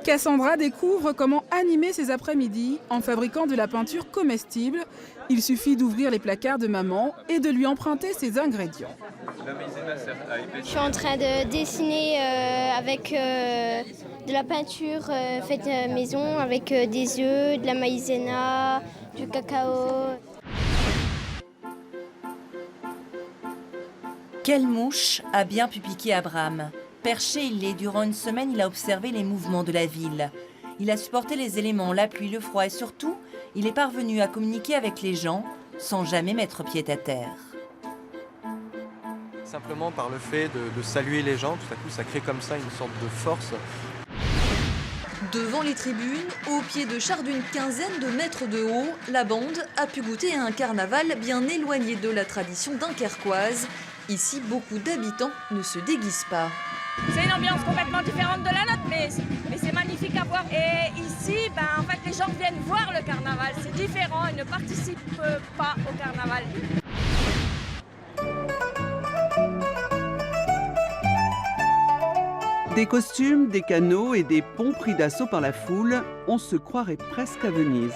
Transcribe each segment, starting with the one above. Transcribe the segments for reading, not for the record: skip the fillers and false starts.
Cassandra découvre comment animer ses après-midi en fabriquant de la peinture comestible. Il suffit d'ouvrir les placards de maman et de lui emprunter ses ingrédients. Je suis en train de dessiner avec de la peinture faite maison, avec des œufs, de la maïzena, du cacao. Quelle mouche a bien pu piquer Abraham? Perché il l'est, durant une semaine, il a observé les mouvements de la ville. Il a supporté les éléments, la pluie, le froid et surtout, il est parvenu à communiquer avec les gens sans jamais mettre pied à terre. Simplement par le fait de saluer les gens, tout à coup ça crée comme ça une sorte de force. Devant les tribunes, au pied de chars d'une quinzaine de mètres de haut, la bande a pu goûter à un carnaval bien éloigné de la tradition dunkerquoise. Ici, beaucoup d'habitants ne se déguisent pas. C'est une ambiance complètement différente de la nôtre, mais c'est magnifique à voir. Et ici, en fait, les gens viennent voir le carnaval. C'est différent, ils ne participent pas au carnaval. Des costumes, des canaux et des ponts pris d'assaut par la foule, on se croirait presque à Venise.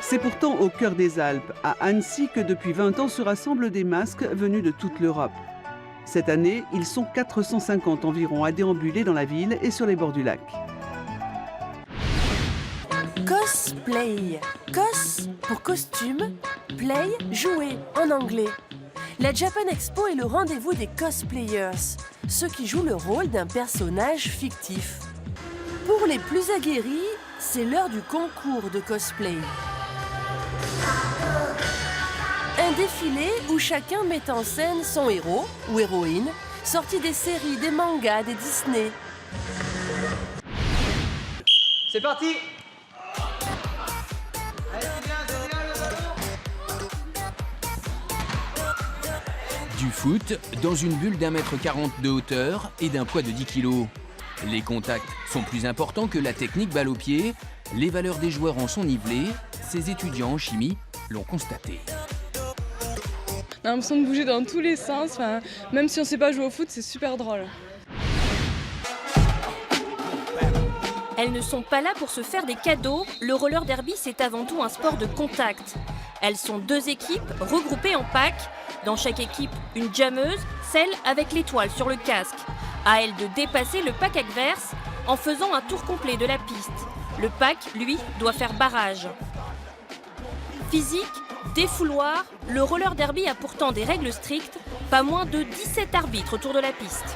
C'est pourtant au cœur des Alpes, à Annecy, que depuis 20 ans se rassemblent des masques venus de toute l'Europe. Cette année, ils sont 450 environ à déambuler dans la ville et sur les bords du lac. Cosplay. Cos pour costume, play, jouer en anglais. La Japan Expo est le rendez-vous des cosplayers, ceux qui jouent le rôle d'un personnage fictif. Pour les plus aguerris, c'est l'heure du concours de cosplay. Un défilé où chacun met en scène son héros ou héroïne, sorti des séries, des mangas, des Disney. C'est parti! Du foot dans une bulle d'1,40 m de hauteur et d'un poids de 10 kg. Les contacts sont plus importants que la technique balle au pied. Les valeurs des joueurs en sont nivelées. Ces étudiants en chimie l'ont constaté. On a l'impression de bouger dans tous les sens. Même si on ne sait pas jouer au foot, c'est super drôle. Elles ne sont pas là pour se faire des cadeaux. Le roller derby, c'est avant tout un sport de contact. Elles sont 2 équipes regroupées en packs. Dans chaque équipe, une jammeuse, celle avec l'étoile sur le casque. À elle de dépasser le pack adverse en faisant un tour complet de la piste. Le pack, lui, doit faire barrage. Physique, défouloir, le roller derby a pourtant des règles strictes. Pas moins de 17 arbitres autour de la piste.